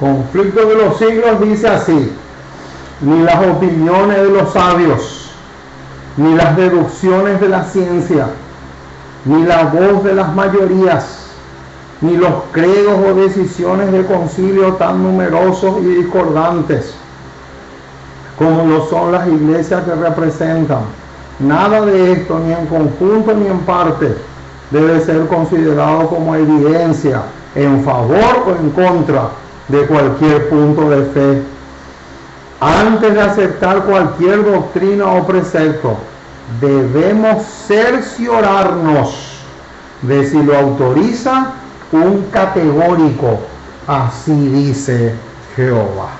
Conflicto de los siglos dice así: ni las opiniones de los sabios, ni las deducciones de la ciencia, ni la voz de las mayorías, ni los credos o decisiones de concilio tan numerosos y discordantes como lo son las iglesias que representan. Nada de esto, ni en conjunto ni en parte, debe ser considerado como evidencia en favor o en contra de cualquier punto de fe. Antes de aceptar cualquier doctrina o precepto, debemos cerciorarnos de si lo autoriza un categórico: así dice Jehová.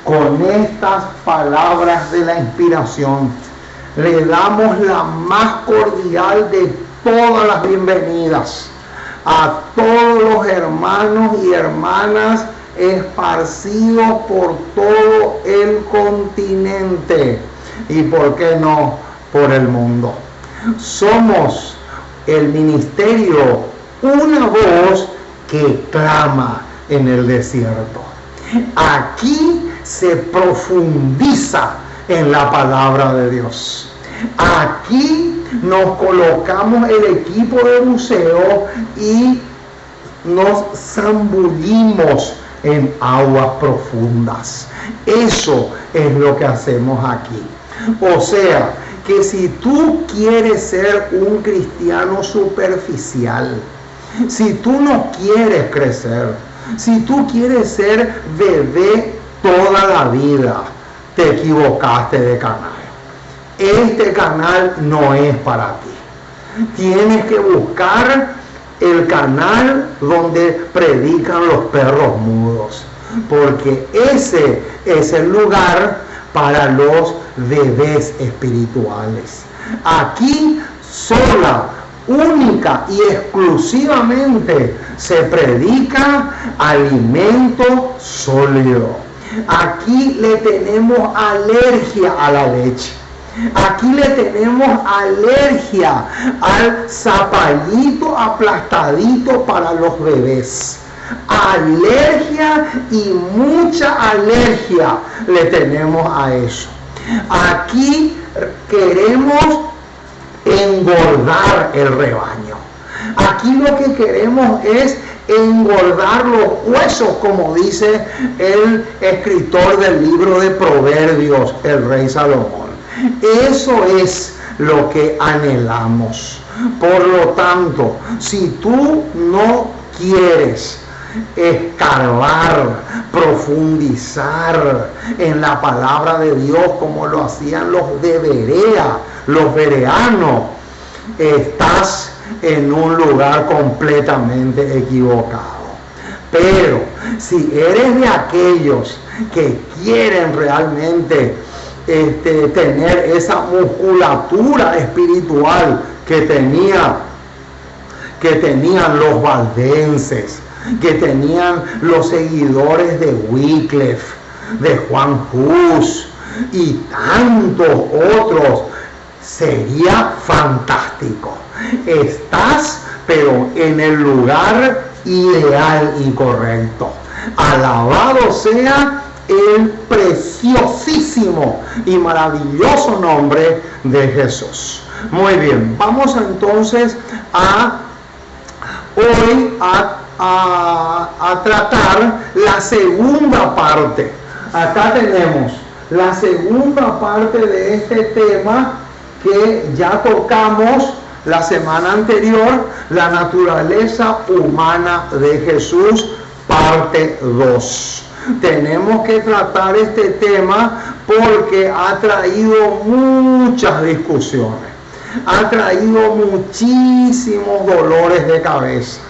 Con estas palabras de la inspiración, le damos la más cordial de todas las bienvenidas a todos los hermanos y hermanas esparcidos por todo el continente y, por qué no, por el mundo. Somos el ministerio, una voz que clama en el desierto. Aquí se profundiza en la palabra de Dios. Aquí nos colocamos el equipo de buceo y nos zambullimos en aguas profundas. Eso es lo que hacemos aquí. O sea, que si tú quieres ser un cristiano superficial, si tú no quieres crecer, si tú quieres ser bebé toda la vida, te equivocaste de canal. Este canal no es para ti. Tienes que buscar el canal donde predican los perros mudos, porque ese es el lugar para los bebés espirituales. Aquí sola, única y exclusivamente se predica alimento sólido. Aquí le tenemos alergia a la leche. Aquí le tenemos alergia al zapallito aplastadito para los bebés. Alergia y mucha alergia le tenemos a eso. Aquí queremos engordar el rebaño. Aquí lo que queremos es engordar los huesos, como dice el escritor del libro de Proverbios, el rey Salomón. Eso es lo que anhelamos. Por lo tanto, si tú no quieres escarbar, profundizar en la palabra de Dios como lo hacían los de Berea, los bereanos, estás en un lugar completamente equivocado. Pero si eres de aquellos que quieren realmente tener esa musculatura espiritual que tenían los valdenses, que tenían los seguidores de Wycliffe, de Juan Hus y tantos otros, sería fantástico. Estás, pero en el lugar ideal y correcto. Alabado sea el preciosísimo y maravilloso nombre de Jesús. Muy bien, vamos entonces hoy a tratar la segunda parte. Acá tenemos la segunda parte de este tema que ya tocamos la semana anterior, la naturaleza humana de Jesús, parte 2. Tenemos que tratar este tema porque ha traído muchas discusiones, ha traído muchísimos dolores de cabeza.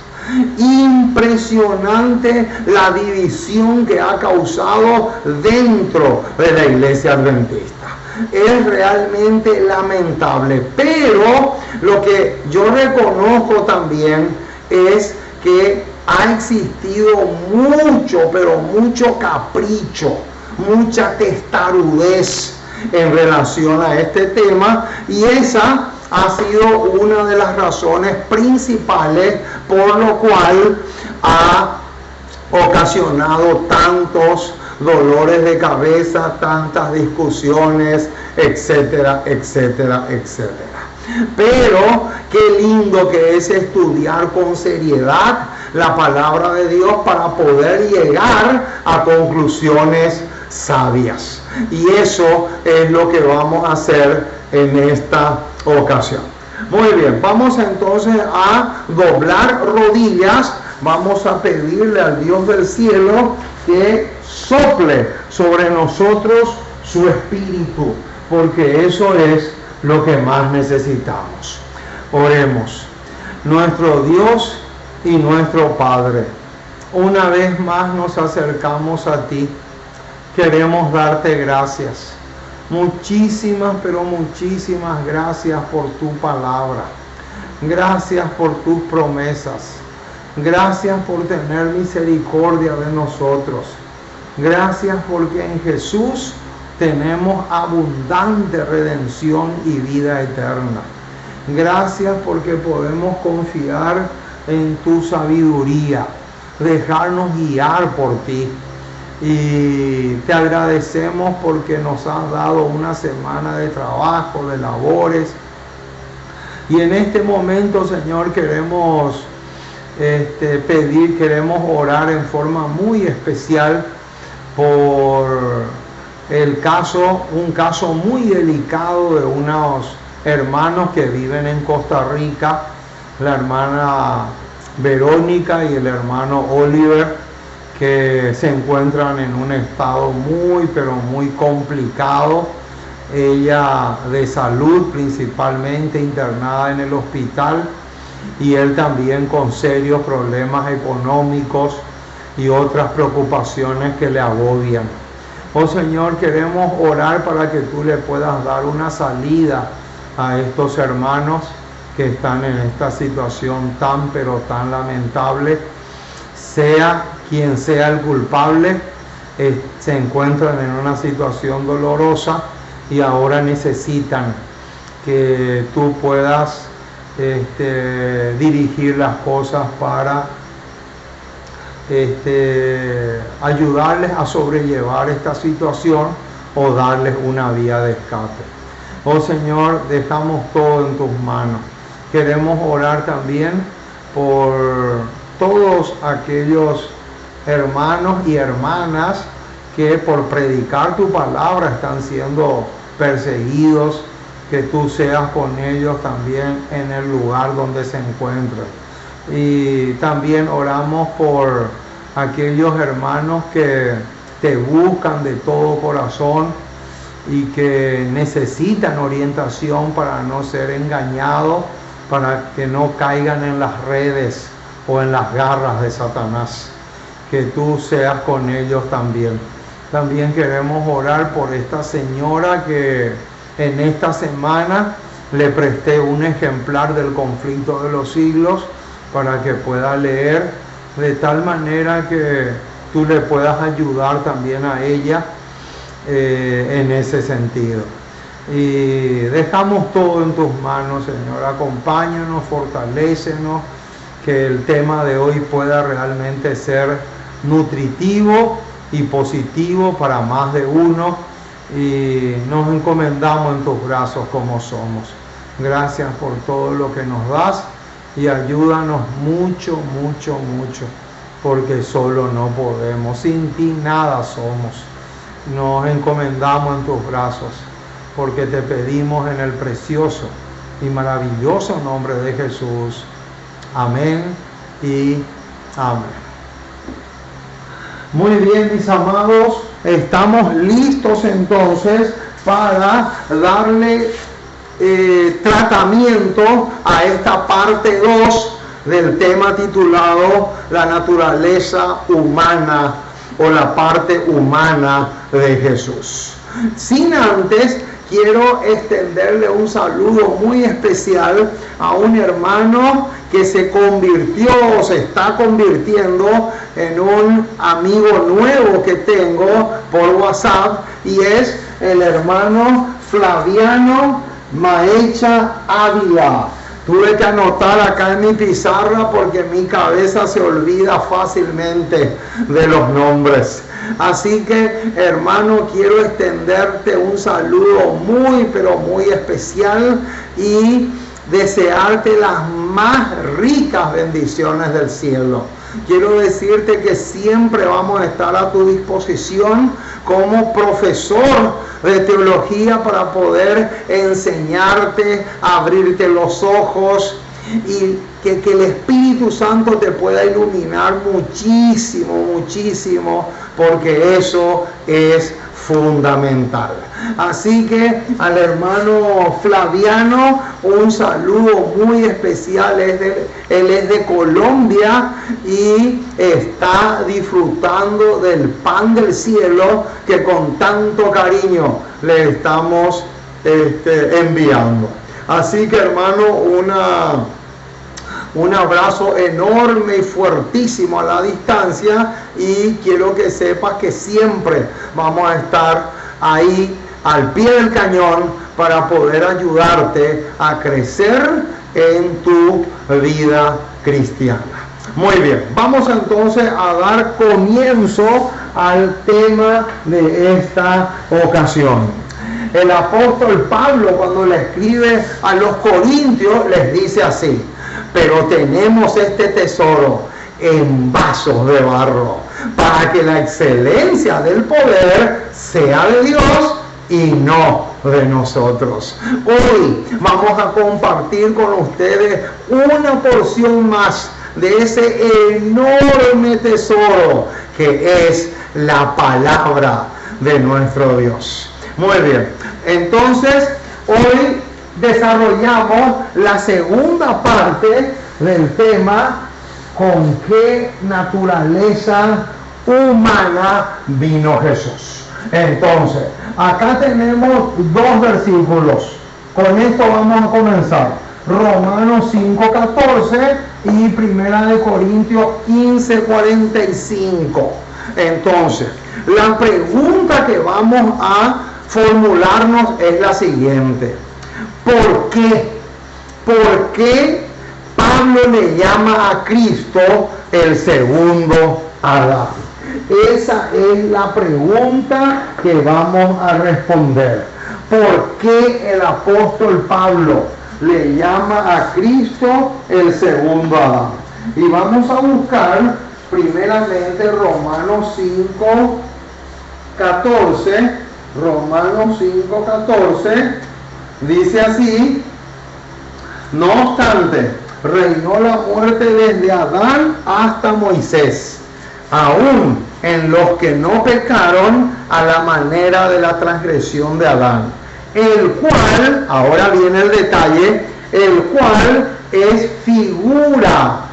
Impresionante la división que ha causado dentro de la iglesia adventista. Es realmente lamentable, pero lo que yo reconozco también es que ha existido mucho, pero mucho capricho, mucha testarudez en relación a este tema, y esa ha sido una de las razones principales por lo cual ha ocasionado tantos dolores de cabeza, tantas discusiones, etcétera, etcétera, etcétera. Pero qué lindo que es estudiar con seriedad la palabra de Dios para poder llegar a conclusiones sabias. Y eso es lo que vamos a hacer en esta ocasión. Muy bien, vamos entonces a doblar rodillas. Vamos a pedirle al Dios del cielo que sople sobre nosotros su espíritu, porque eso es lo que más necesitamos. Oremos. Nuestro Dios y nuestro Padre, una vez más nos acercamos a ti. Queremos darte gracias. Muchísimas, pero muchísimas gracias por tu palabra. Gracias por tus promesas. Gracias por tener misericordia de nosotros. Gracias porque en Jesús tenemos abundante redención y vida eterna. Gracias porque podemos confiar en tu sabiduría, dejarnos guiar por ti. Y te agradecemos porque nos has dado una semana de trabajo, de labores. Y en este momento, Señor, queremos queremos orar en forma muy especial por un caso muy delicado de unos hermanos que viven en Costa Rica, la hermana Verónica y el hermano Oliver, que se encuentran en un estado muy, pero muy complicado. Ella de salud, principalmente internada en el hospital, y él también con serios problemas económicos y otras preocupaciones que le agobian. Oh Señor, queremos orar para que tú le puedas dar una salida a estos hermanos que están en esta situación tan, pero tan lamentable. Sea quien sea el culpable, se encuentran en una situación dolorosa y ahora necesitan que tú puedas dirigir las cosas para ayudarles a sobrellevar esta situación o darles una vía de escape. Oh Señor, dejamos todo en tus manos. Queremos orar también por todos aquellos hermanos y hermanas que por predicar tu palabra están siendo perseguidos, que tú seas con ellos también en el lugar donde se encuentran. Y también oramos por aquellos hermanos que te buscan de todo corazón y que necesitan orientación para no ser engañados, para que no caigan en las redes o en las garras de Satanás. Que tú seas con ellos también. También queremos orar por esta señora que en esta semana le presté un ejemplar del Conflicto de los Siglos para que pueda leer, de tal manera que tú le puedas ayudar también a ella en ese sentido. Y dejamos todo en tus manos, Señor. Acompáñanos, fortalécenos, que el tema de hoy pueda realmente ser nutritivo y positivo para más de uno, y nos encomendamos en tus brazos como somos. Gracias por todo lo que nos das y ayúdanos mucho, mucho, mucho, porque solo no podemos, sin ti nada somos. Nos encomendamos en tus brazos porque te pedimos en el precioso y maravilloso nombre de Jesús. Amén y amén. Muy bien, mis amados, estamos listos entonces para darle tratamiento a esta parte 2 del tema titulado La naturaleza humana o la parte humana de Jesús. Sin antes, quiero extenderle un saludo muy especial a un hermano que se convirtió o se está convirtiendo en un amigo nuevo que tengo por WhatsApp, y es el hermano Flaviano Maecha Ávila. Tuve que anotar acá en mi pizarra porque mi cabeza se olvida fácilmente de los nombres. Así que, hermano, quiero extenderte un saludo muy, pero muy especial y desearte las más ricas bendiciones del cielo. Quiero decirte que siempre vamos a estar a tu disposición como profesor de teología para poder enseñarte, abrirte los ojos y que el Espíritu Santo te pueda iluminar muchísimo, muchísimo, porque eso es fundamental. Así que al hermano Flaviano un saludo muy especial. Él es de Colombia y está disfrutando del pan del cielo que con tanto cariño le estamos enviando. Así que, hermano, un abrazo enorme y fuertísimo a la distancia, y quiero que sepas que siempre vamos a estar ahí al pie del cañón para poder ayudarte a crecer en tu vida cristiana. Muy bien, vamos entonces a dar comienzo al tema de esta ocasión. El apóstol Pablo, cuando le escribe a los corintios, les dice así: pero tenemos este tesoro en vasos de barro, para que la excelencia del poder sea de Dios y no de nosotros. Hoy vamos a compartir con ustedes una porción más de ese enorme tesoro que es la palabra de nuestro Dios. Muy bien, entonces hoy desarrollamos la segunda parte del tema: ¿con qué naturaleza humana vino Jesús? Entonces, acá tenemos dos versículos. Con esto vamos a comenzar. Romanos 5:14 y 1 Corintios 15:45. Entonces, la pregunta que vamos a formularnos es la siguiente: ¿por qué? ¿Por qué Pablo le llama a Cristo el segundo Adán? Esa es la pregunta que vamos a responder. ¿Por qué el apóstol Pablo le llama a Cristo el segundo Adán? Y vamos a buscar primeramente Romanos 5:14. Romanos 5:14 dice así: no obstante, reinó la muerte desde Adán hasta Moisés, aún en los que no pecaron a la manera de la transgresión de Adán, el cual, ahora viene el detalle, el cual es figura,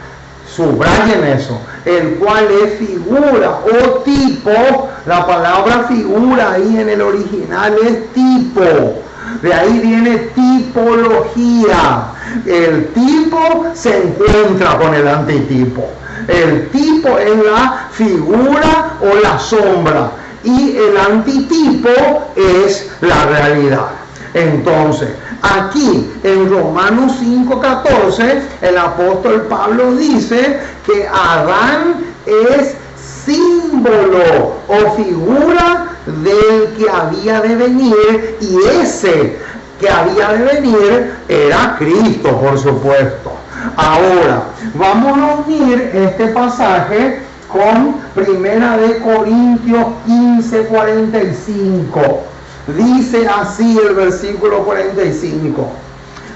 subrayen eso, el cual es figura o tipo. La palabra figura ahí en el original es tipo. De ahí viene tipología. El tipo se encuentra con el antitipo. El tipo es la figura o la sombra, y el antitipo es la realidad. Entonces, aquí en Romanos 5:14, el apóstol Pablo dice que Adán es símbolo o figura del que había de venir, y ese que había de venir era Cristo, por supuesto. Ahora, vamos a unir este pasaje con 1 Corintios 15:45. Dice así el versículo 45: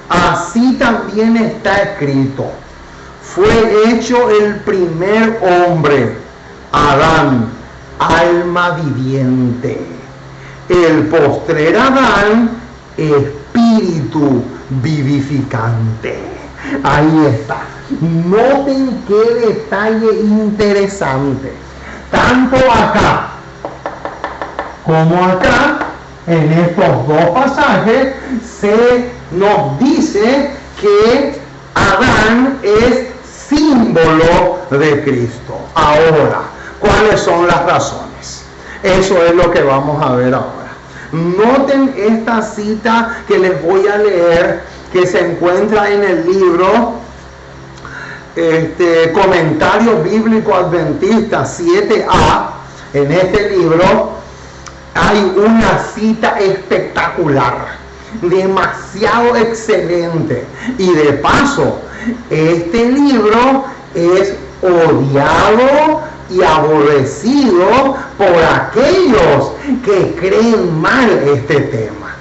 así también está escrito, fue hecho el primer hombre, Adán, alma viviente; el postrer Adán, espíritu vivificante. Ahí está. Noten qué detalle interesante. Tanto acá como acá, en estos dos pasajes, se nos dice que Adán es símbolo de Cristo. Ahora, ¿cuáles son las razones? Eso es lo que vamos a ver ahora. Noten esta cita que les voy a leer que se encuentra en el libro Comentario Bíblico Adventista 7A. En este libro hay una cita espectacular, demasiado excelente, y de paso este libro es odiado y aborrecido por aquellos que creen mal este tema.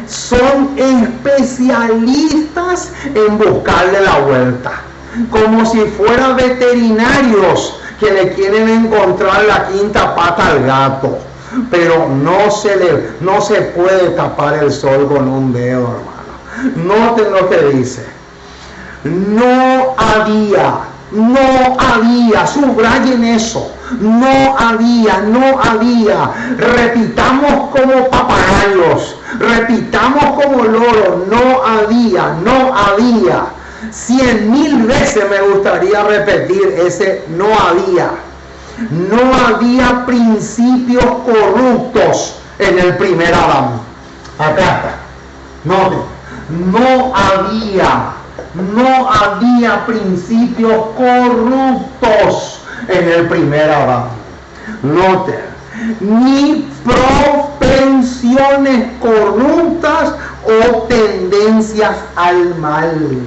Son especialistas en buscarle la vuelta, como si fueran veterinarios que le quieren encontrar la quinta pata al gato. Pero no se puede tapar el sol con un dedo, hermano. Noten lo que dice. No había, subrayen eso. No había. Repitamos como papagayos, repitamos como loros. No había. 100,000 veces me gustaría repetir ese no había. No había principios corruptos en el primer Adán. Acá está. Noten. No había principios corruptos en el primer Adán. Noten. Ni propensiones corruptas o tendencias al mal.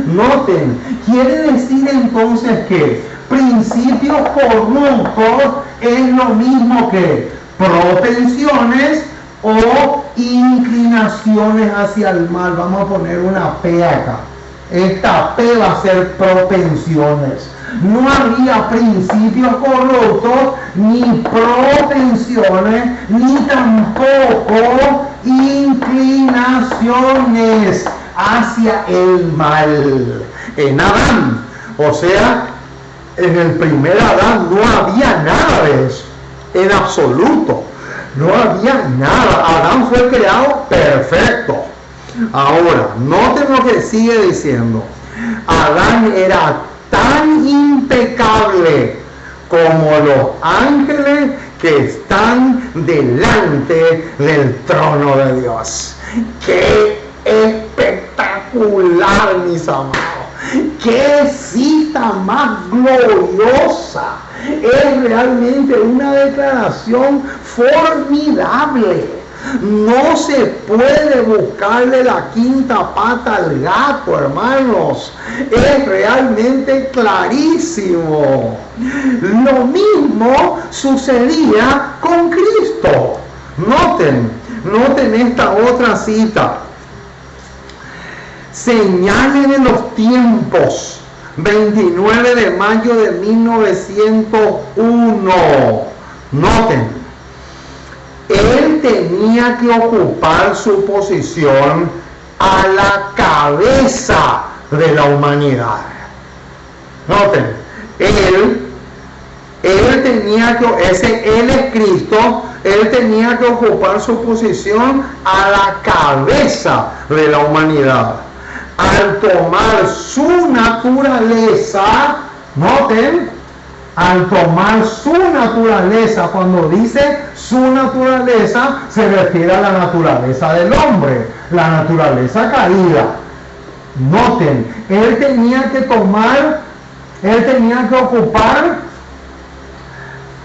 Noten. Quiere decir entonces que principios corruptos es lo mismo que propensiones o inclinaciones hacia el mal. Vamos a poner una P acá. Esta P va a ser propensiones. No había principios corruptos, ni propensiones, ni tampoco inclinaciones hacia el mal en Adán. O sea, en el primer Adán no había nada de eso, en absoluto. No había nada. Adán fue creado perfecto. Ahora, noten lo que sigue diciendo. Adán era tan impecable como los ángeles que están delante del trono de Dios. ¡Qué espectacular, mis amados! ¡Qué cita más gloriosa! Es realmente una declaración formidable. No se puede buscarle la quinta pata al gato, hermanos. Es realmente clarísimo. Lo mismo sucedía con Cristo. Noten esta otra cita. Señalen en los tiempos. 29 de mayo de 1901. Noten. Él tenía que ocupar su posición a la cabeza de la humanidad. Noten, él tenía que, él es Cristo, él tenía que ocupar su posición a la cabeza de la humanidad. Al tomar su naturaleza, noten, al tomar su naturaleza, cuando dice su naturaleza, se refiere a la naturaleza del hombre, la naturaleza caída. Noten, él tenía que ocupar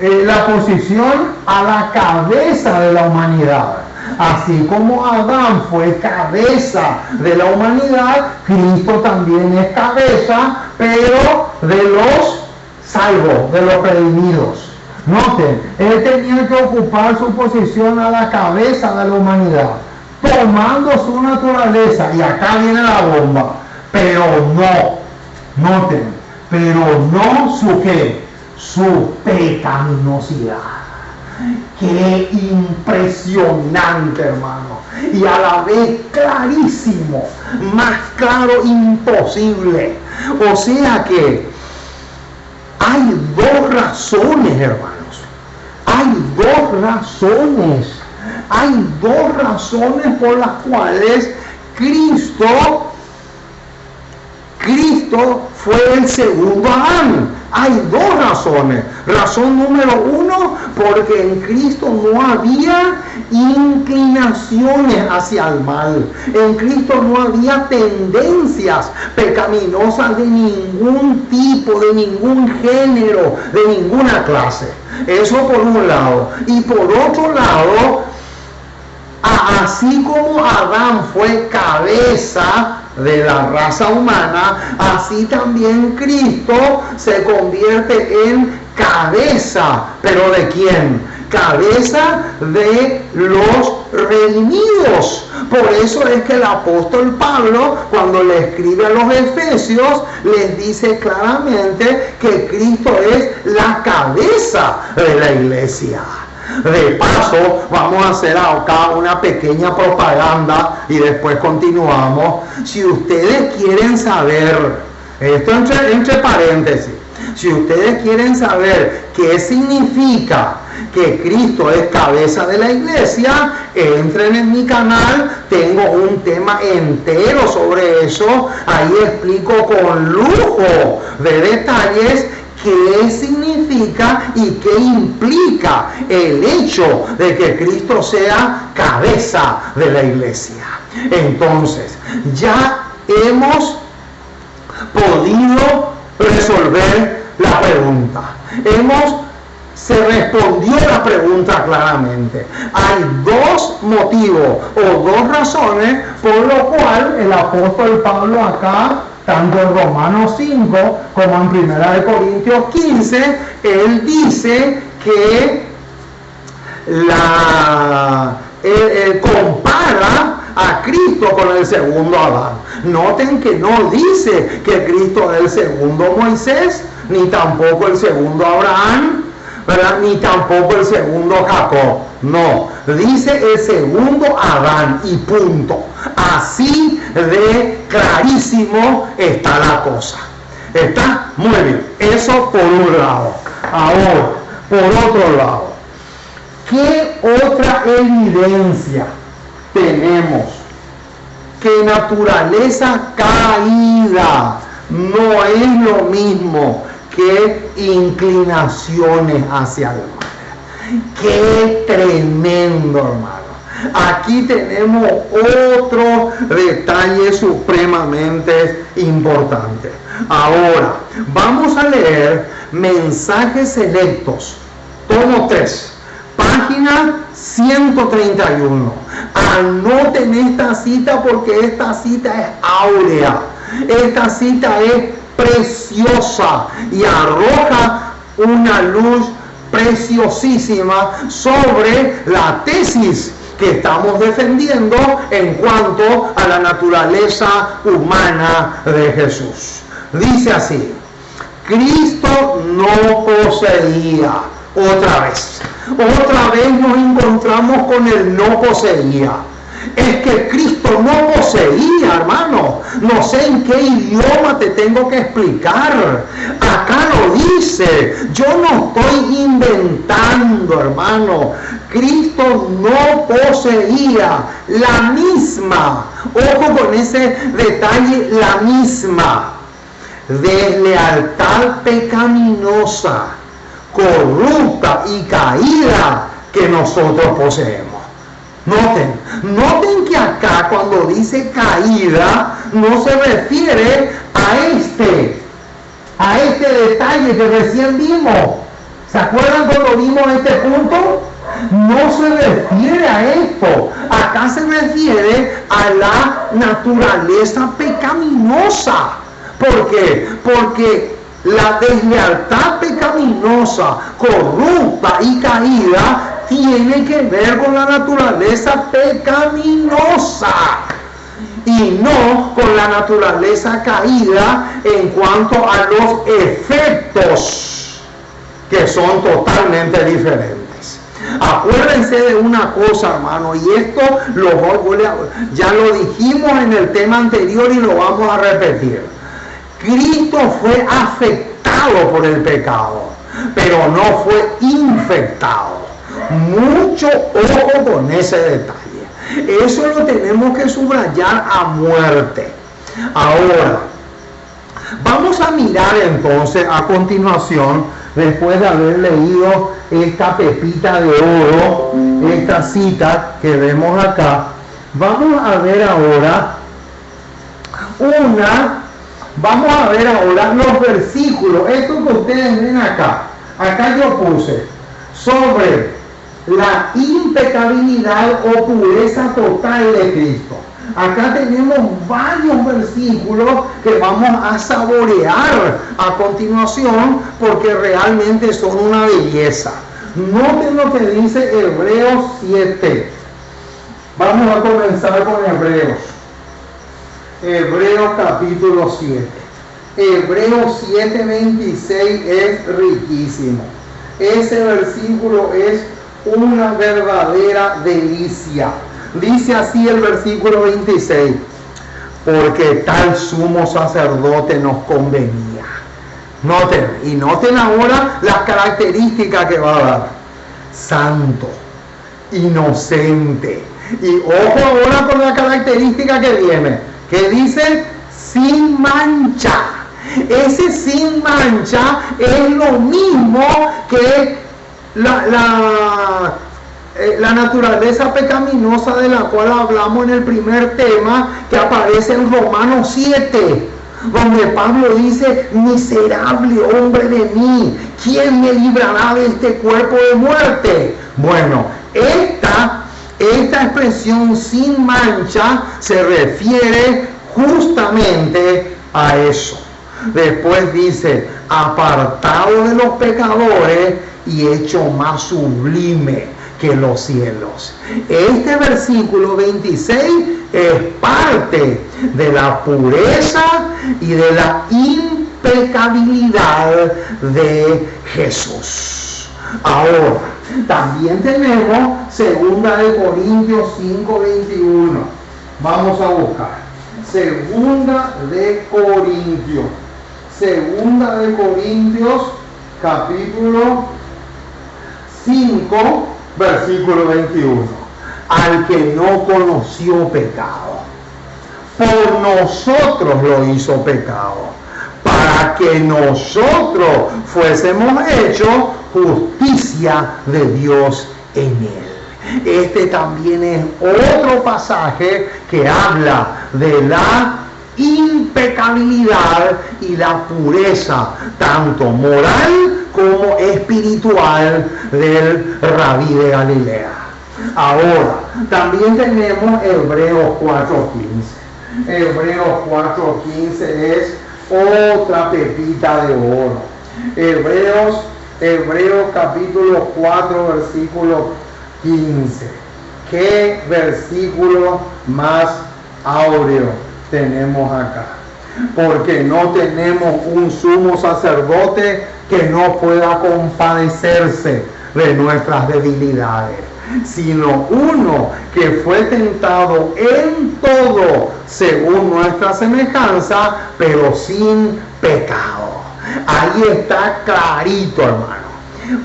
la posición a la cabeza de la humanidad. Así como Adán fue cabeza de la humanidad, Cristo también es cabeza, pero de los salvos, de los redimidos. Noten, él tenía que ocupar su posición a la cabeza de la humanidad, tomando su naturaleza, y acá viene la bomba, pero no, noten, pero no su qué, su pecaminosidad. Qué impresionante, hermano, y a la vez clarísimo, más claro imposible. O sea que hay dos razones, hermanos. Hay dos razones por las cuales Cristo Cristo fue el segundo Adán. Hay dos razones. Razón número uno, porque en Cristo no había inclinaciones hacia el mal. En Cristo no había tendencias pecaminosas de ningún tipo, de ningún género, de ninguna clase. Eso por un lado. Y por otro lado, así como Adán fue cabeza de la raza humana, así también Cristo se convierte en cabeza. ¿Pero de quién? Cabeza de los redimidos. Por eso es que el apóstol Pablo, cuando le escribe a los Efesios, les dice claramente que Cristo es la cabeza de la iglesia. De paso, vamos a hacer acá una pequeña propaganda y después continuamos. Si ustedes quieren saber, esto entre paréntesis, si ustedes quieren saber qué significa que Cristo es cabeza de la iglesia, entren en mi canal, tengo un tema entero sobre eso. Ahí explico con lujo de detalles qué significa y qué implica el hecho de que Cristo sea cabeza de la iglesia. Entonces, ya hemos podido resolver la pregunta. Se respondió la pregunta claramente. Hay dos motivos o dos razones por lo cual el apóstol Pablo acá, tanto en Romanos 5 como en 1 Corintios 15, él dice que compara a Cristo con el segundo Adán. Noten que no dice que Cristo es el segundo Moisés, ni tampoco el segundo Abraham, ¿verdad? Ni tampoco el segundo Jacob. No, dice el segundo Adán y punto. Así de clarísimo está la cosa. ¿Está? Muy bien. Eso por un lado. Ahora, por otro lado, ¿qué otra evidencia tenemos? Que naturaleza caída no es lo mismo que inclinaciones hacia el mal. ¡Qué tremendo, hermano! Aquí tenemos otro detalle supremamente importante. Ahora, vamos a leer Mensajes Selectos, tomo 3, página 131. Anoten esta cita porque esta cita es áurea. Esta cita es preciosa y arroja una luz preciosísima sobre la tesis que estamos defendiendo en cuanto a la naturaleza humana de Jesús. Dice así: Cristo no poseía. Otra vez nos encontramos con el no poseía. Es que Cristo no poseía, hermano. No sé en qué idioma te tengo que explicar. Acá lo dice. Yo no estoy inventando, hermano. Cristo no poseía la misma. Ojo con ese detalle, la misma deslealtad pecaminosa, corrupta y caída que nosotros poseemos. Noten que acá cuando dice caída no se refiere a este detalle que recién vimos. ¿Se acuerdan cuando vimos este punto? No se refiere a esto. Acá se refiere a la naturaleza pecaminosa. ¿Por qué? Porque la deslealtad pecaminosa, corrupta y caída tiene que ver con la naturaleza pecaminosa y no con la naturaleza caída en cuanto a los efectos, que son totalmente diferentes. Acuérdense de una cosa, hermano, y esto ya lo dijimos en el tema anterior y lo vamos a repetir. Cristo fue afectado por el pecado, pero no fue infectado. Mucho ojo con ese detalle. Eso lo tenemos que subrayar a muerte. Ahora, Vamos a mirar entonces a continuación, después de haber leído esta pepita de oro, esta cita que vemos acá, vamos a ver ahora los versículos, esto que ustedes ven acá. Acá yo puse sobre la impecabilidad o pureza total de Cristo. Acá tenemos varios versículos que vamos a saborear a continuación porque realmente son una belleza. Noten lo que dice Hebreos 7. Vamos a comenzar con Hebreos. Hebreos capítulo 7. Hebreos 7:26 es riquísimo. Ese versículo es una verdadera delicia. Dice así el versículo 26: porque tal sumo sacerdote nos convenía. Noten ahora las características que va a dar: santo, inocente. Y ojo ahora con la característica que viene, que dice sin mancha. Ese sin mancha es lo mismo que la naturaleza pecaminosa de la cual hablamos en el primer tema, que aparece en Romanos 7, donde Pablo dice: miserable hombre de mí, ¿quién me librará de este cuerpo de muerte? Bueno, esta expresión sin mancha se refiere justamente a eso. Después dice: apartado de los pecadores y hecho más sublime que los cielos. Este versículo 26 es parte de la pureza y de la impecabilidad de Jesús. Ahora, también tenemos 2 Corintios 5:21. Vamos a buscar 2 Corintios capítulo 5 versículo 21. Al que no conoció pecado, por nosotros lo hizo pecado, para que nosotros fuésemos hechos justicia de Dios en él. Este también es otro pasaje que habla de la impecabilidad y la pureza, tanto moral como espiritual, del Rabí de Galilea. Ahora, también tenemos Hebreos 4:15. Hebreos 4:15 es otra pepita de oro. Hebreos capítulo 4 versículo 15. ¿Qué versículo más áureo tenemos acá? Porque no tenemos un sumo sacerdote que no pueda compadecerse de nuestras debilidades, sino uno que fue tentado en todo según nuestra semejanza, pero sin pecado. Ahí está clarito, hermano.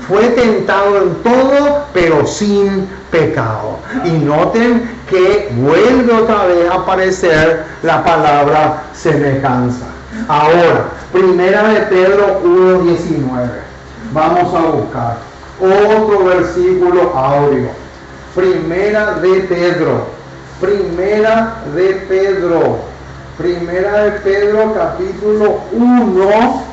Fue tentado en todo, pero sin pecado. Y noten que vuelve otra vez a aparecer la palabra semejanza. Ahora, 1 Pedro 1:19. Vamos a buscar otro versículo áureo. 1 Pedro capítulo 1.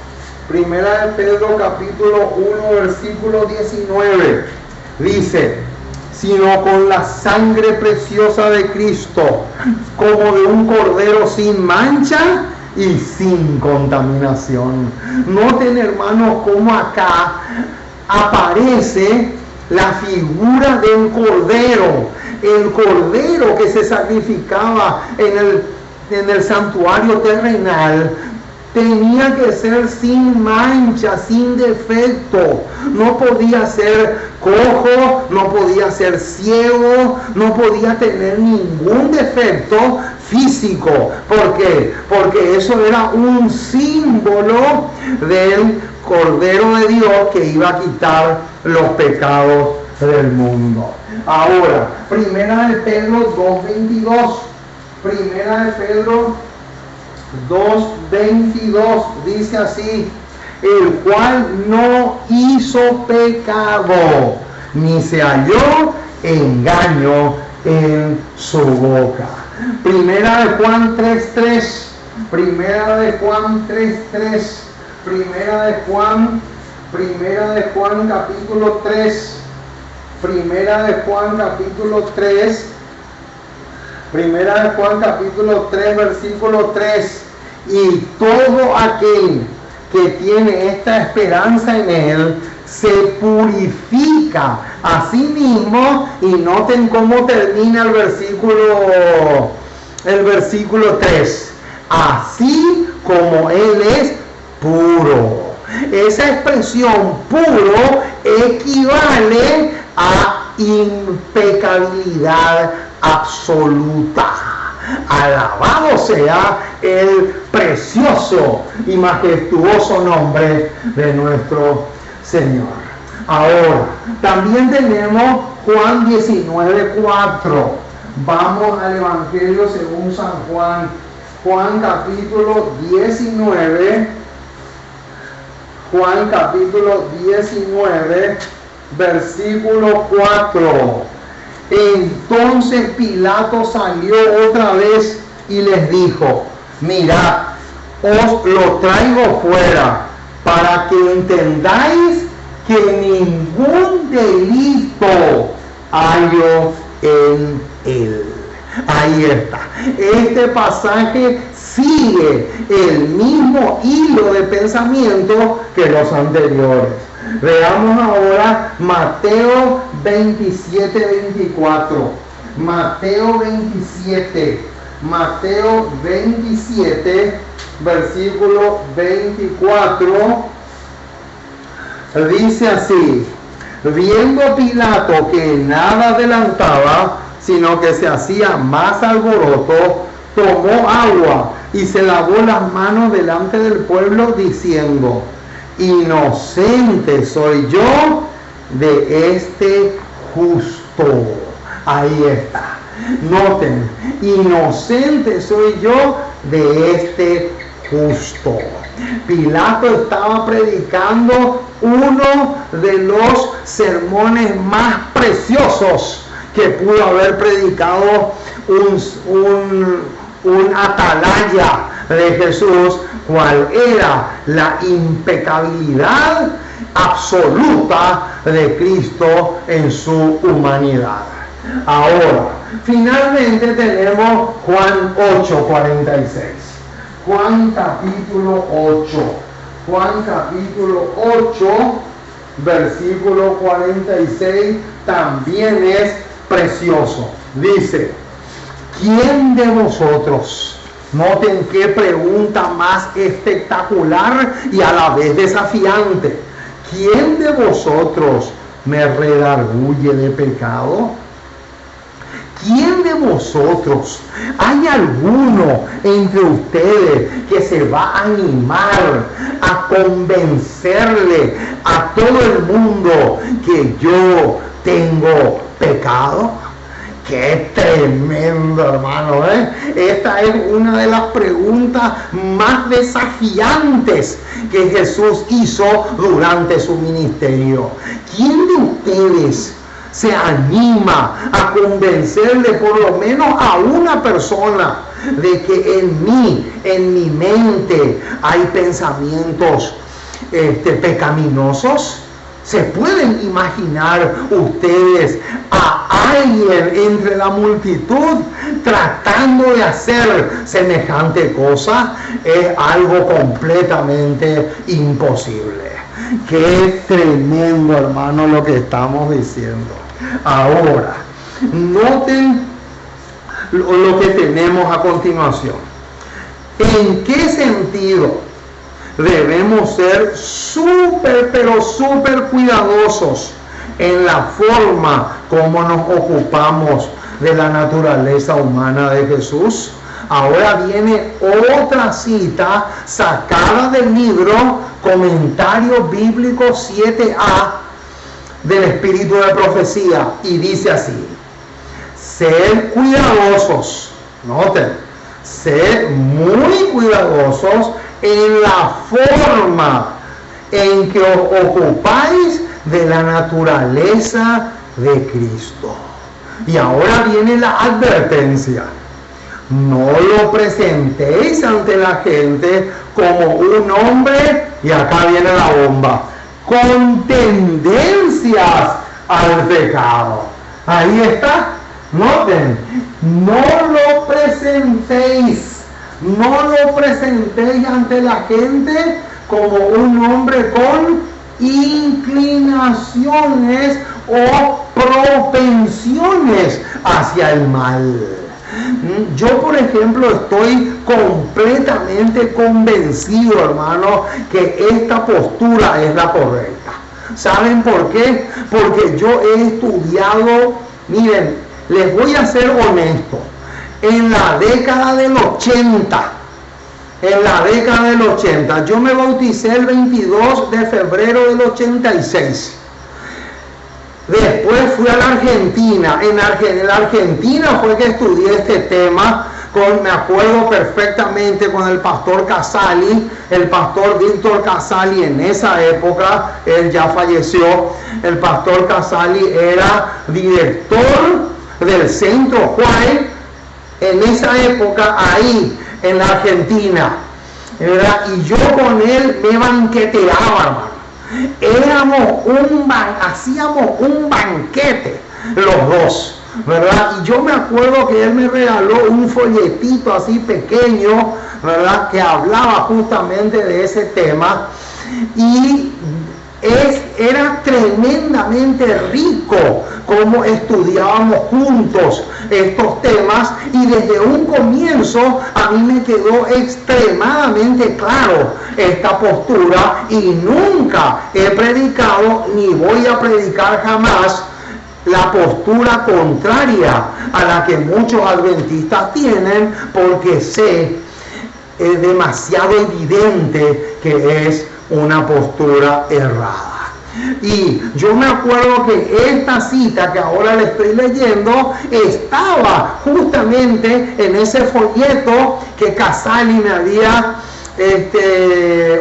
1 Pedro capítulo 1 versículo 19 dice: sino con la sangre preciosa de Cristo, como de un cordero sin mancha y sin contaminación. Noten, hermanos, cómo acá aparece la figura de un cordero, el cordero que se sacrificaba en el santuario terrenal. Tenía que ser sin mancha, sin defecto. No podía ser cojo, no podía ser ciego, no podía tener ningún defecto físico. ¿Por qué? Porque eso era un símbolo del Cordero de Dios que iba a quitar los pecados del mundo. Ahora, 1 Pedro 2:22. 1 Pedro 2:22 dice así: el cual no hizo pecado, ni se halló engaño en su boca. Primera de Juan 3:3. Primera de Juan 3:3. Primera de Juan capítulo 3. Primera de Juan capítulo 3. Primera de Juan capítulo 3 versículo 3. Y todo aquel que tiene esta esperanza en él se purifica a sí mismo. Y noten cómo termina el versículo 3. Así como él es puro. Esa expresión puro equivale a impecabilidad absoluta. Alabado sea el precioso y majestuoso nombre de nuestro Señor. Ahora, también tenemos Juan 19:4. Vamos al Evangelio según San Juan. Juan capítulo 19. Juan capítulo 19, versículo 4. Entonces Pilato salió otra vez y les dijo: mirad, os lo traigo fuera, para que entendáis que ningún delito hallo en él. Ahí está. Este pasaje sigue el mismo hilo de pensamiento que los anteriores. Veamos ahora Mateo 27:24. Mateo 27, versículo 24, dice así: viendo Pilato que nada adelantaba, sino que se hacía más alboroto, tomó agua y se lavó las manos delante del pueblo, diciendo: inocente soy yo de este justo. Ahí está. Noten, inocente soy yo de este justo. Pilato estaba predicando uno de los sermones más preciosos que pudo haber predicado un atalaya de Jesús, cual era la impecabilidad absoluta de Cristo en su humanidad. Ahora, finalmente tenemos Juan 8:46. Juan capítulo 8, versículo 46, también es precioso. Dice: ¿quién de vosotros? Noten qué pregunta más espectacular y a la vez desafiante. ¿Quién de vosotros me redarguye de pecado? ¿Quién de vosotros, hay alguno entre ustedes que se va a animar a convencerle a todo el mundo que yo tengo pecado? ¡Qué tremendo, hermano! Esta es una de las preguntas más desafiantes que Jesús hizo durante su ministerio. ¿Quién de ustedes se anima a convencerle por lo menos a una persona de que en mi mente hay pensamientos pecaminosos? ¿Se pueden imaginar ustedes a alguien entre la multitud tratando de hacer semejante cosa? Es algo completamente imposible. Qué tremendo, hermano, lo que estamos diciendo. Ahora, noten lo que tenemos a continuación. ¿En qué sentido debemos ser pero súper cuidadosos en la forma como nos ocupamos de la naturaleza humana de Jesús? Ahora viene otra cita sacada del libro Comentario Bíblico 7a del Espíritu de Profecía, y dice así: sed cuidadosos, noten, sed muy cuidadosos en la forma en que os ocupáis de la naturaleza de Cristo. Y ahora viene la advertencia. No lo presentéis ante la gente como un hombre, y acá viene la bomba, con tendencias al pecado. Ahí está. Noten, no lo presentéis ante la gente como un hombre con inclinaciones o propensiones hacia el mal. Yo, por ejemplo, estoy completamente convencido, hermano, que esta postura es la correcta. ¿Saben por qué? Porque yo he estudiado, miren, les voy a ser honesto, en la década del 80, yo me bauticé el 22 de febrero del 86. Después fui a la Argentina. En la Argentina fue que estudié este tema. Me acuerdo perfectamente con el pastor Casali, el pastor Víctor Casali. En esa época, él ya falleció. El pastor Casali era director del Centro Juárez en esa época, ahí en la Argentina, ¿verdad? Y yo con él me banqueteaba, hermano. Hacíamos un banquete los dos, ¿verdad? Y yo me acuerdo que él me regaló un folletito así pequeño, ¿verdad?, que hablaba justamente de ese tema, y era tremendamente rico cómo estudiábamos juntos estos temas, y desde un comienzo a mí me quedó extremadamente claro esta postura, y nunca he predicado ni voy a predicar jamás la postura contraria a la que muchos adventistas tienen, porque sé, es demasiado evidente que es una postura errada. Y yo me acuerdo que esta cita que ahora le estoy leyendo estaba justamente en ese folleto que Casali me había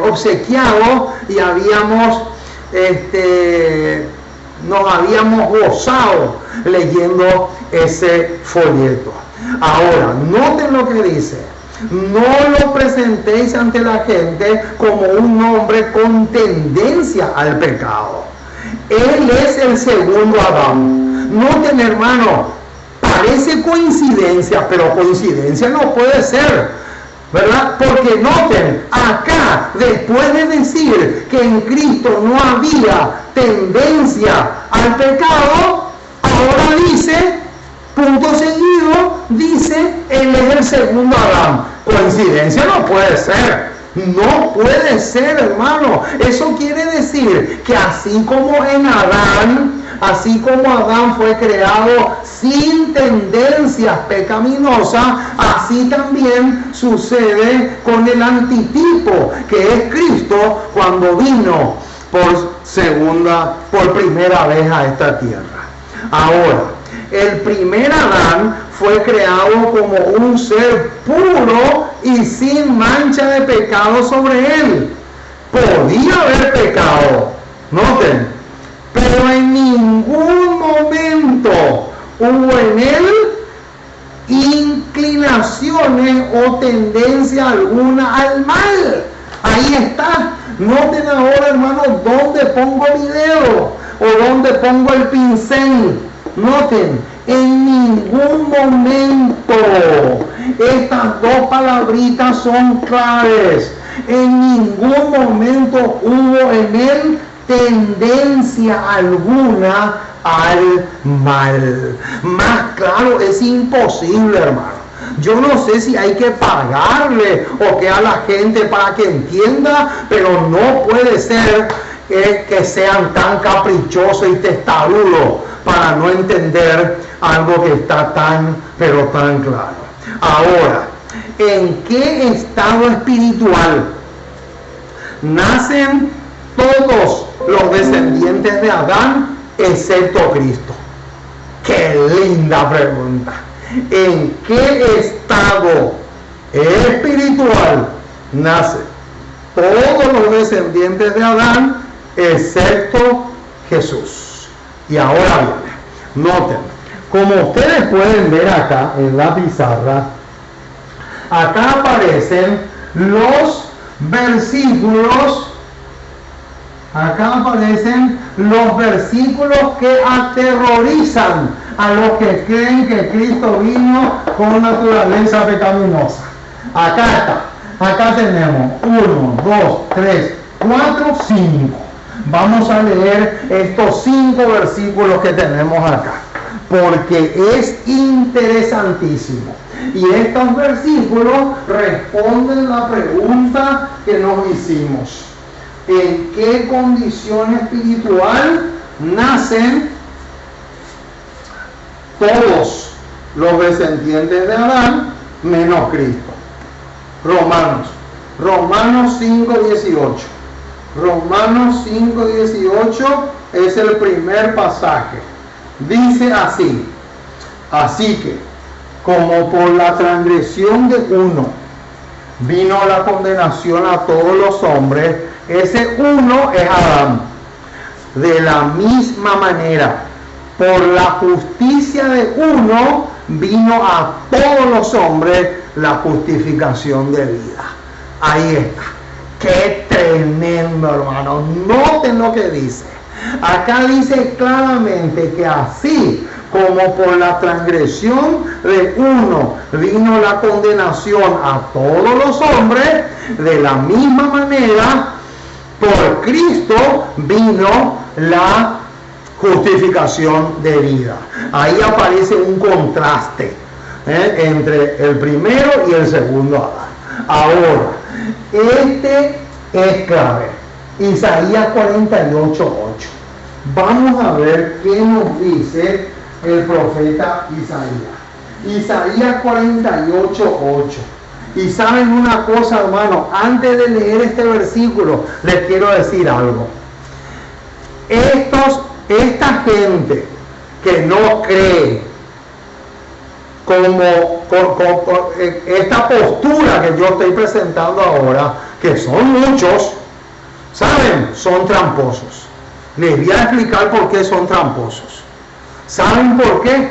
obsequiado, y nos habíamos gozado leyendo ese folleto. Ahora, noten lo que dice. No lo presentéis ante la gente como un hombre con tendencia al pecado. Él es el segundo Adán. Noten, hermano, parece coincidencia, pero coincidencia no puede ser, ¿verdad? Porque noten, acá, después de decir que en Cristo no había tendencia al pecado, ahora dice, punto seguido, dice, él es el segundo Adán. Coincidencia no puede ser. No puede ser, hermano. Eso quiere decir que así como Adán fue creado sin tendencias pecaminosas, así también sucede con el antitipo, que es Cristo, cuando vino por primera vez a esta tierra. Ahora, el primer Adán fue creado como un ser puro y sin mancha de pecado sobre él. Podía haber pecado, noten, pero en ningún momento hubo en él inclinaciones o tendencia alguna al mal. Ahí está. Noten ahora, hermanos, dónde pongo mi dedo o dónde pongo el pincel. Noten, en ningún momento estas dos palabritas son claves. En ningún momento hubo en él tendencia alguna al mal. Más claro es imposible, hermano. Yo no sé si hay que pagarle o que a la gente para que entienda, pero no puede ser que sean tan caprichosos y testarudos para no entender algo que está pero tan claro. Ahora, ¿en qué estado espiritual nacen todos los descendientes de Adán excepto Cristo? ¡Qué linda pregunta! ¿En qué estado espiritual nace todos los descendientes de Adán, excepto Jesús. Y ahora bien, noten, como ustedes pueden ver acá en la pizarra, acá aparecen los versículos, que aterrorizan a los que creen que Cristo vino con naturaleza pecaminosa. Acá tenemos 1, 2, 3, 4, 5. Vamos a leer estos 5 versículos que tenemos acá, porque es interesantísimo. Y estos versículos responden la pregunta que nos hicimos: ¿en qué condición espiritual nacen todos los descendientes de Adán menos Cristo? Romanos 5:18. Romanos 5:18 es el primer pasaje. Dice así: así que, como por la transgresión de uno vino la condenación a todos los hombres, ese uno es Adán. De la misma manera, por la justicia de uno vino a todos los hombres la justificación de vida. Ahí está. Qué tremendo, hermano. Noten lo que dice. Acá dice claramente que así como por la transgresión de uno vino la condenación a todos los hombres, de la misma manera por Cristo vino la justificación de vida. Ahí aparece un contraste entre el primero y el segundo Adán. Ahora, este es clave. Isaías 48:8. Vamos a ver qué nos dice el profeta Isaías. Isaías 48:8. Y saben una cosa, hermano, antes de leer este versículo, les quiero decir algo. Esta gente que no cree como esta postura que yo estoy presentando ahora, que son muchos, ¿saben? Son tramposos. Les voy a explicar por qué son tramposos. ¿Saben por qué?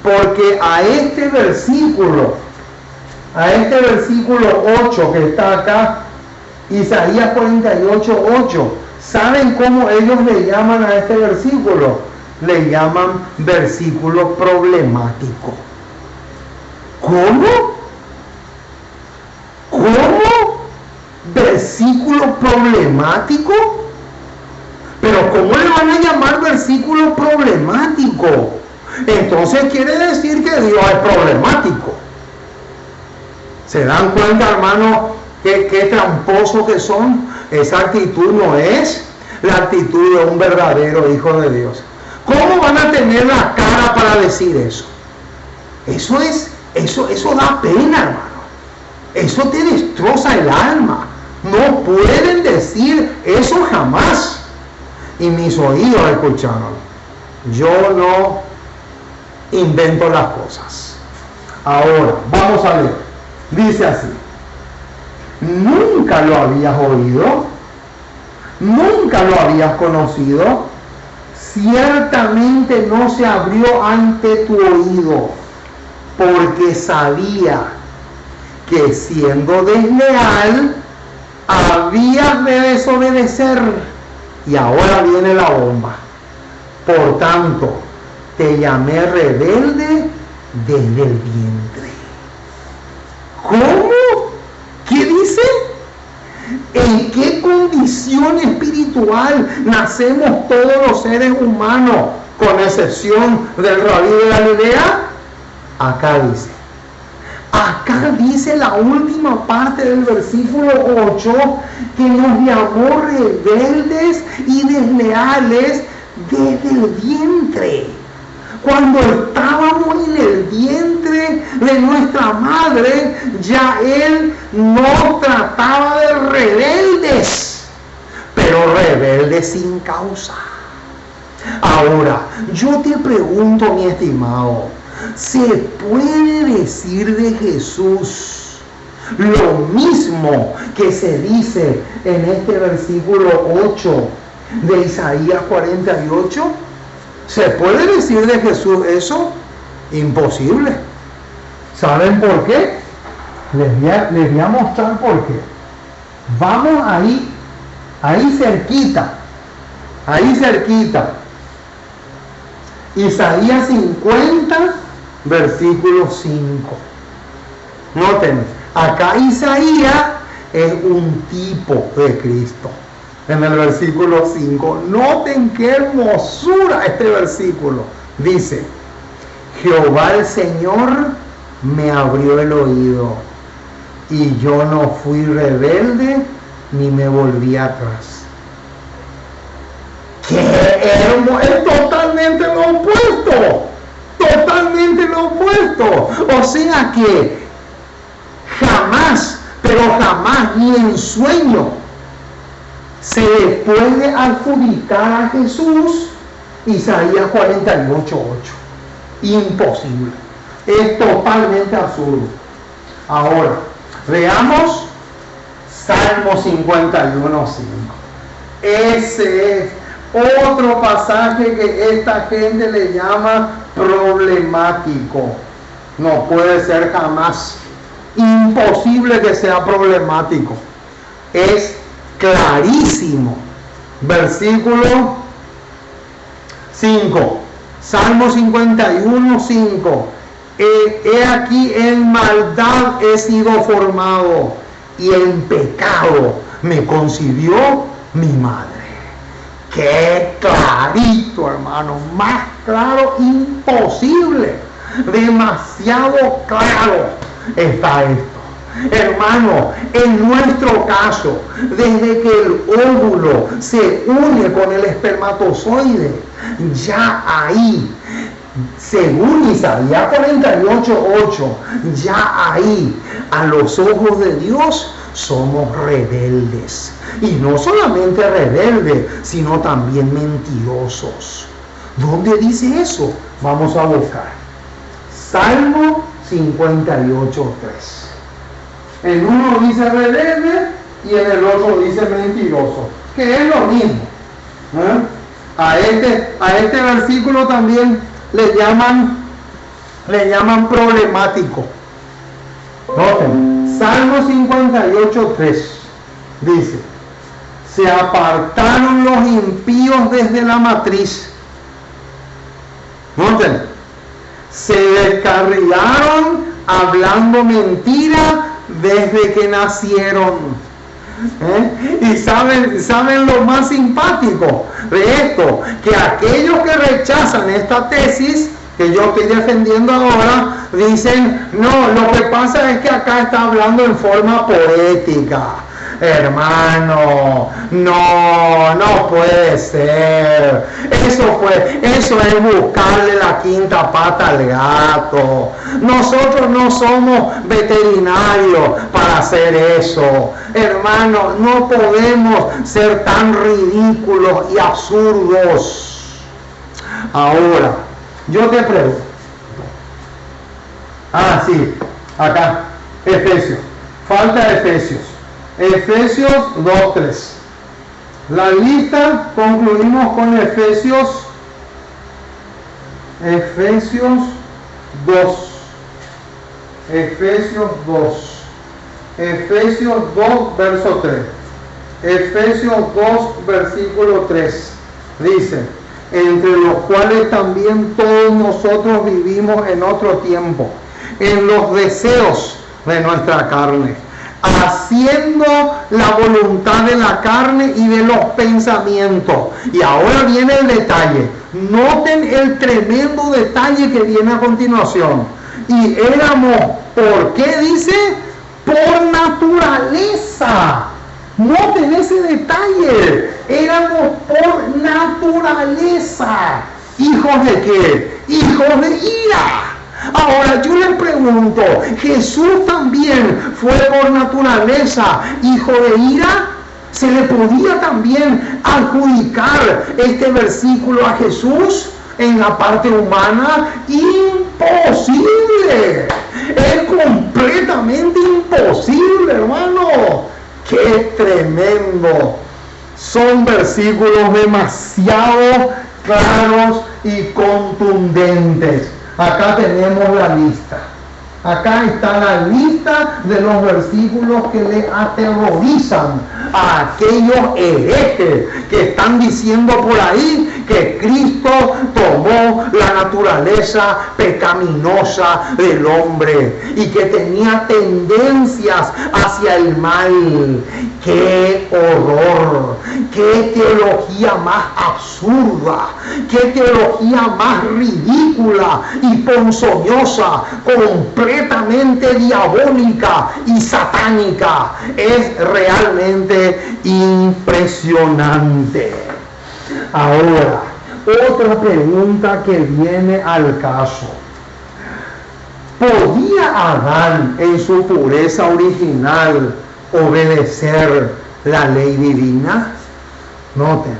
Porque a este versículo 8 que está acá, Isaías 48:8, ¿saben cómo ellos le llaman a este versículo? Le llaman versículo problemático. ¿Cómo? ¿Versículo problemático? Pero ¿cómo le van a llamar versículo problemático? Entonces quiere decir que Dios es problemático. ¿Se dan cuenta, hermano, qué tramposos que son? Esa actitud no es la actitud de un verdadero hijo de Dios. ¿Cómo van a tener la cara para decir eso? Eso da pena, hermano. Eso te destroza el alma. No pueden decir eso jamás. Y mis oídos escucharon. Yo no invento las cosas. Ahora, vamos a leer. Dice así: nunca lo habías oído, nunca lo habías conocido, ciertamente no se abrió ante tu oído, porque sabía que siendo desleal habías de desobedecer. Y ahora viene la bomba. Por tanto, te llamé rebelde desde el vientre. ¿Cómo? ¿Qué dice? ¿En qué condición espiritual nacemos todos los seres humanos, con excepción del Rabí de Galilea? Acá dice la última parte del versículo 8 que nos llamó rebeldes y desleales desde el vientre. Cuando estábamos en el vientre de nuestra madre, ya Él nos trataba de rebeldes, pero rebeldes sin causa. Ahora, yo te pregunto, mi estimado, ¿se puede decir de Jesús Lo mismo que se dice en este versículo 8 de Isaías 48. ¿Se puede decir de Jesús eso? Imposible. ¿Saben por qué? Les voy a mostrar por qué. Vamos ahí cerquita. Isaías 50, versículo 5. Noten, acá Isaías es un tipo de Cristo. En el versículo 5, noten qué hermosura este versículo. Dice, Jehová el Señor me abrió el oído, y yo no fui rebelde, ni me volví atrás. ¡Qué hermoso! Es totalmente lo opuesto. Totalmente lo opuesto. O sea que jamás, pero jamás, ni en sueño, se le puede adjudicar a Jesús Isaías 48:8. Imposible. Es totalmente absurdo. Ahora, veamos Salmo 51:5. Ese es otro pasaje que esta gente le llama problemático. No puede ser jamás. Imposible que sea problemático. Es clarísimo. Versículo 5. Salmo 51:5. He aquí en maldad he sido formado, y en pecado me concibió mi madre. Qué clarito, hermano. Más claro imposible. Demasiado claro está esto. Hermano, en nuestro caso, desde que el óvulo se une con el espermatozoide, ya ahí, según Isaías 48:8, ya ahí, a los ojos de Dios, somos rebeldes. Y no solamente rebeldes, sino también mentirosos. ¿Dónde dice eso? Vamos a buscar. Salmo 58:3. En uno dice rebelde y en el otro dice mentiroso, que es lo mismo. A este versículo también le llaman problemático. Noten, Salmo 58:3 dice: se apartaron los impíos desde la matriz. Noten, se descarrilaron hablando mentira desde que nacieron. Y saben lo más simpático de esto, que aquellos que rechazan esta tesis que yo estoy defendiendo ahora, dicen, no, lo que pasa es que acá está hablando en forma poética. Hermano, no puede ser. Eso es buscarle la quinta pata al gato. Nosotros no somos veterinarios para hacer eso. Hermano, no podemos ser tan ridículos y absurdos. Ahora, yo te pregunto. Sí, acá, Efesios. Falta Efesios. Efesios 2:3. La lista concluimos con Efesios 2. Efesios 2, verso 3. Efesios 2, versículo 3. Dice: entre los cuales también todos nosotros vivimos en otro tiempo, en los deseos de nuestra carne, haciendo la voluntad de la carne y de los pensamientos. Y ahora viene el detalle. Noten el tremendo detalle que viene a continuación. Y éramos, ¿por qué dice? Por naturaleza. Noten ese detalle. Éramos por naturaleza. ¿Hijos de qué? Hijos de ira. Ahora yo les pregunto, ¿Jesús también fue por naturaleza hijo de ira? ¿Se le podía también adjudicar este versículo a Jesús en la parte humana? Imposible. Es completamente imposible, hermano. ¡Qué tremendo! Son versículos demasiado claros y contundentes. Acá tenemos la lista. Acá está la lista de los versículos que le aterrorizan a aquellos herejes que están diciendo por ahí que Cristo tomó la naturaleza pecaminosa del hombre y que tenía tendencias hacia el mal. ¡Qué horror! ¡Qué teología más absurda! ¡Qué teología más ridícula y ponzoñosa! Completamente diabólica y satánica. Es realmente impresionante. Ahora, otra pregunta que viene al caso. ¿Podía Adán en su pureza original obedecer la ley divina? Noten,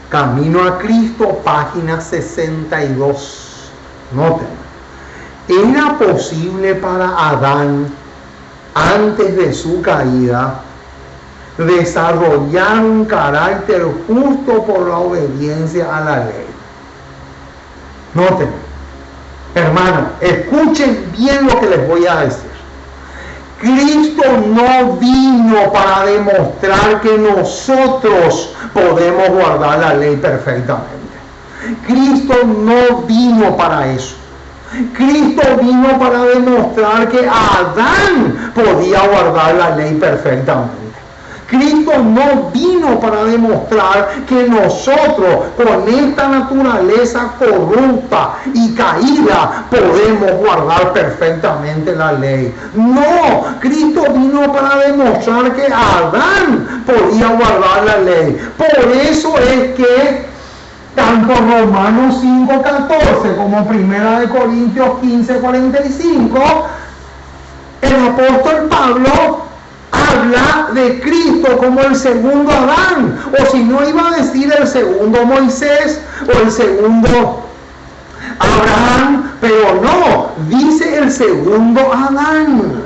Camino a Cristo, página 62. Noten. ¿Era posible para Adán, antes de su caída, desarrollar un carácter justo por la obediencia a la ley? Noten, hermanos, escuchen bien lo que les voy a decir. Cristo no vino para demostrar que nosotros podemos guardar la ley perfectamente. Cristo no vino para eso. Cristo vino para demostrar que Adán podía guardar la ley perfectamente. Cristo no vino para demostrar que nosotros, con esta naturaleza corrupta y caída, podemos guardar perfectamente la ley. No, Cristo vino para demostrar que Adán podía guardar la ley. Por eso es que tanto Romanos 5:14 como 1 Corintios 15:45, el apóstol Pablo habla de Cristo como el segundo Adán, o si no iba a decir el segundo Moisés o el segundo Abraham, pero no, dice el segundo Adán.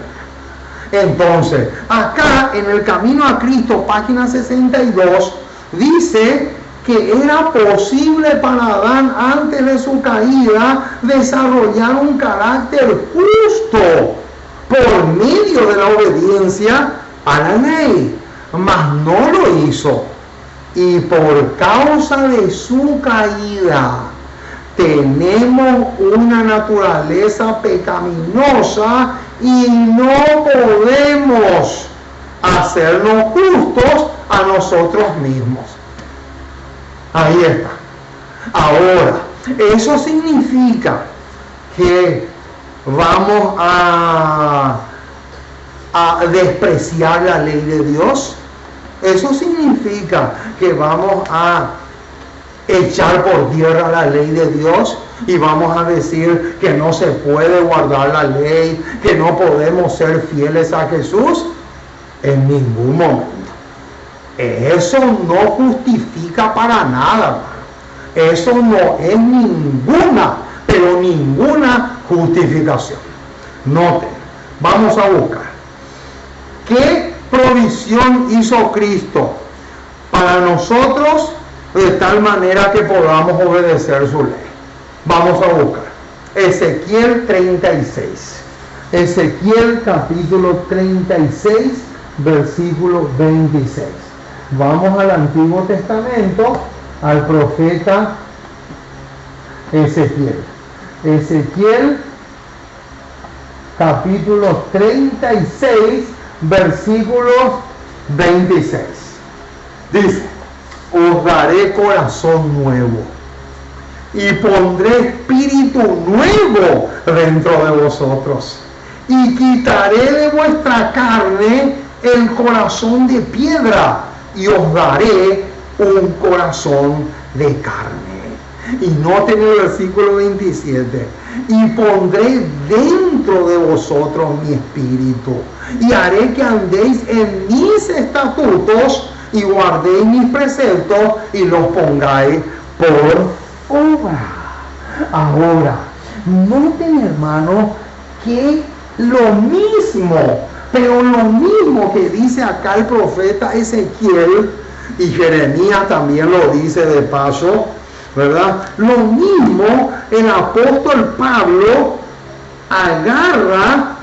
Entonces, acá en el Camino a Cristo, página 62, dice que era posible para Adán antes de su caída desarrollar un carácter justo por medio de la obediencia a la ley, mas no lo hizo, y por causa de su caída tenemos una naturaleza pecaminosa y no podemos hacernos justos a nosotros mismos. Ahí está. Ahora, eso significa que vamos a despreciar la ley de Dios. Eso significa que vamos a echar por tierra la ley de Dios y vamos a decir que no se puede guardar la ley, que no podemos ser fieles a Jesús. En ningún momento. Eso no justifica para nada. Eso no es ninguna, pero ninguna justificación. Noten, vamos a buscar. ¿Qué provisión hizo Cristo para nosotros de tal manera que podamos obedecer su ley? Vamos a buscar. Ezequiel 36. Ezequiel capítulo 36, versículo 26. Vamos al Antiguo Testamento, al profeta Ezequiel. Ezequiel capítulo 36, versículo 26. Dice: os daré corazón nuevo y pondré espíritu nuevo dentro de vosotros, y quitaré de vuestra carne el corazón de piedra, y os daré un corazón de carne. Y noten el versículo 27: y pondré dentro de vosotros mi espíritu, y haré que andéis en mis estatutos, y guardéis mis preceptos, y los pongáis por obra. Ahora, noten, hermanos, que lo mismo, pero lo mismo que dice acá el profeta Ezequiel, y Jeremías también lo dice de paso, ¿verdad? Lo mismo el apóstol Pablo agarra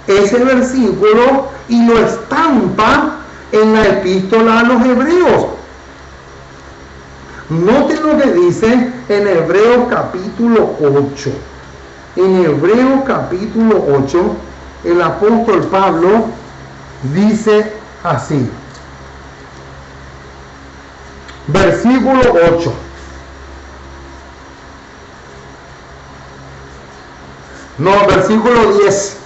ese versículo y lo estampa en la epístola a los hebreos. Noten lo que dice en Hebreos capítulo 8. En Hebreos capítulo 8, el apóstol Pablo dice así. Versículo 8. No, versículo 10.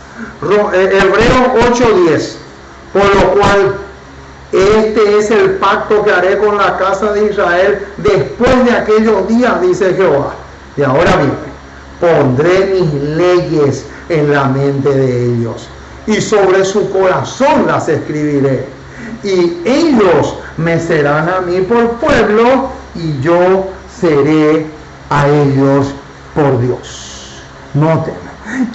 Hebreos 8:10. Por lo cual, este es el pacto que haré con la casa de Israel después de aquellos días, dice Jehová. Y ahora bien, pondré mis leyes en la mente de ellos, y sobre su corazón las escribiré. Y ellos me serán a mí por pueblo, y yo seré a ellos por Dios. Noten.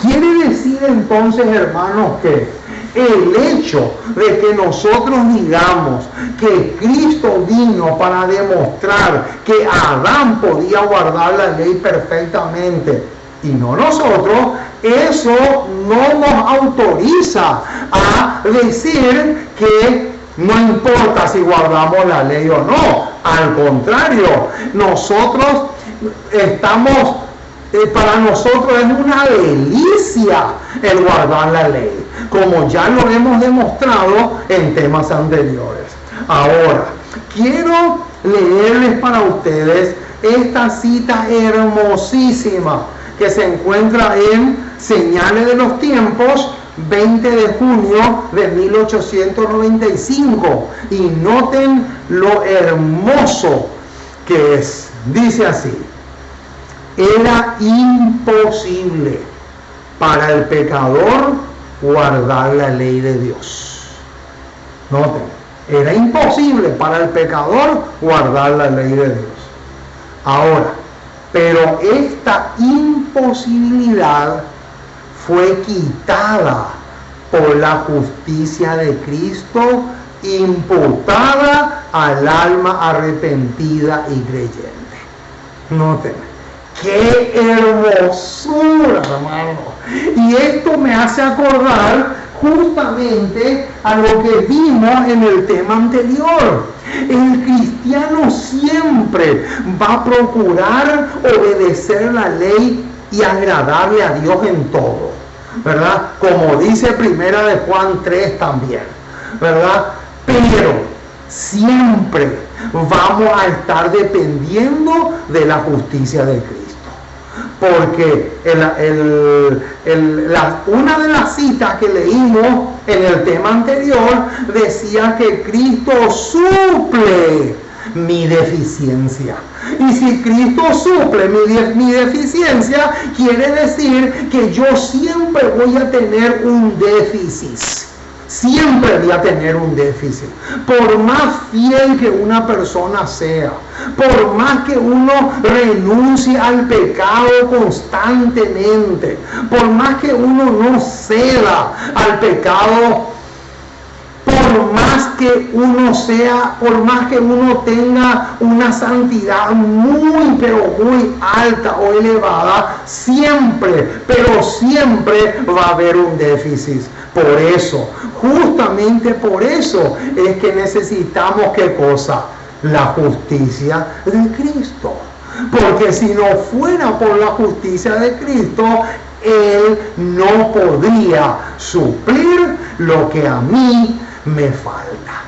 Quiere decir entonces, hermanos, que el hecho de que nosotros digamos que Cristo vino para demostrar que Adán podía guardar la ley perfectamente y no nosotros, eso no nos autoriza a decir que no importa si guardamos la ley o no. Al contrario, nosotros estamos... para nosotros es una delicia el guardar la ley, como ya lo hemos demostrado en temas anteriores. Ahora, quiero leerles para ustedes esta cita hermosísima que se encuentra en Señales de los Tiempos, 20 de junio de 1895. Y noten lo hermoso que es. Dice así: era imposible para el pecador guardar la ley de Dios. Noten, era imposible para el pecador guardar la ley de Dios. Ahora, pero esta imposibilidad fue quitada por la justicia de Cristo, imputada al alma arrepentida y creyente. Noten. ¡Qué hermosura, hermano! Y esto me hace acordar justamente a lo que vimos en el tema anterior. El cristiano siempre va a procurar obedecer la ley y agradarle a Dios en todo, ¿verdad? Como dice Primera de Juan 3 también, ¿verdad? Pero siempre vamos a estar dependiendo de la justicia de Cristo. Porque una de las citas que leímos en el tema anterior decía que Cristo suple mi deficiencia. Y si Cristo suple mi deficiencia, quiere decir que yo siempre voy a tener un déficit. Siempre voy a tener un déficit. Por más fiel que una persona sea, por más que uno renuncie al pecado constantemente, por más que uno no ceda al pecado, por más que uno sea, por más que uno tenga una santidad muy, pero muy alta o elevada, siempre, pero siempre va a haber un déficit. Por eso, justamente por eso es que necesitamos, ¿qué cosa? La justicia de Cristo. Porque si no fuera por la justicia de Cristo, Él no podría suplir lo que a mí me falta.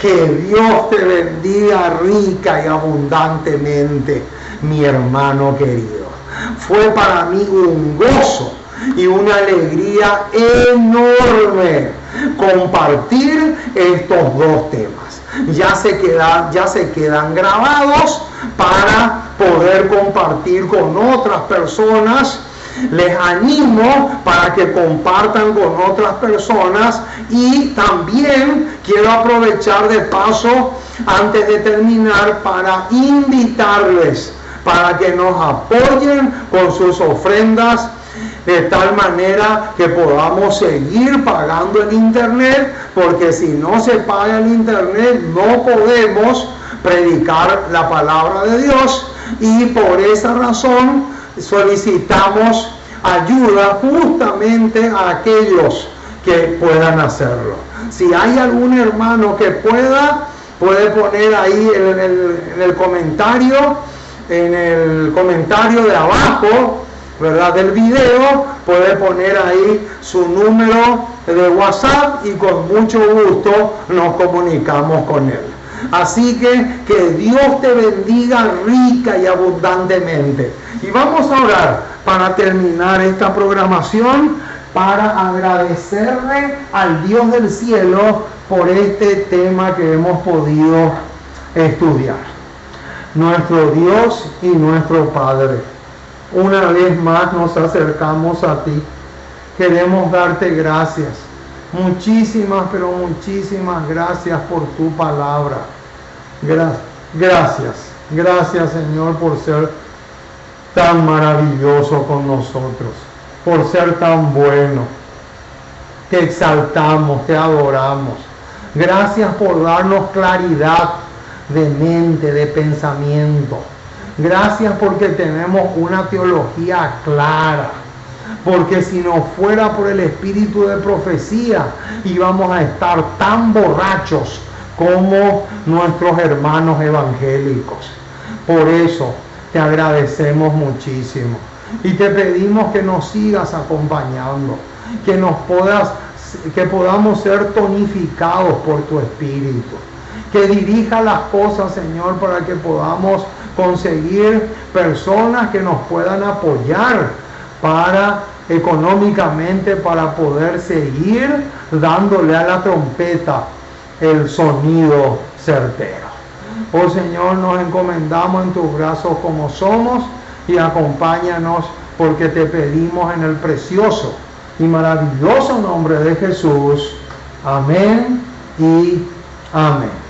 Que Dios te bendiga rica y abundantemente, mi hermano querido. Fue para mí un gozo y una alegría enorme compartir estos dos temas. Ya se quedan grabados para poder compartir con otras personas. Les animo para que compartan con otras personas, y también quiero aprovechar de paso, antes de terminar, para invitarles para que nos apoyen con sus ofrendas de tal manera que podamos seguir pagando el internet, porque si no se paga el internet no podemos predicar la palabra de Dios, y por esa razón solicitamos ayuda justamente a aquellos que puedan hacerlo. Si hay algún hermano que puede poner ahí en el comentario de abajo, ¿verdad?, del video, puede poner ahí su número de WhatsApp y con mucho gusto nos comunicamos con él. Así que Dios te bendiga rica y abundantemente. Y vamos a orar para terminar esta programación, para agradecerle al Dios del cielo por este tema que hemos podido estudiar. Nuestro Dios y nuestro Padre, una vez más nos acercamos a ti. Queremos darte gracias. Muchísimas, pero muchísimas gracias por tu palabra. Gracias, Señor, por ser tan maravilloso con nosotros, por ser tan bueno. Te exaltamos, te adoramos. Gracias por darnos claridad de mente, de pensamiento. Gracias porque tenemos una teología clara. Porque si no fuera por el espíritu de profecía, íbamos a estar tan borrachos como nuestros hermanos evangélicos. Por eso te agradecemos muchísimo y te pedimos que nos sigas acompañando, que podamos ser tonificados por tu espíritu, que dirija las cosas, Señor, para que podamos conseguir personas que nos puedan apoyar económicamente para poder seguir dándole a la trompeta el sonido certero. Oh Señor, nos encomendamos en tus brazos como somos y acompáñanos, porque te pedimos en el precioso y maravilloso nombre de Jesús. Amén y amén.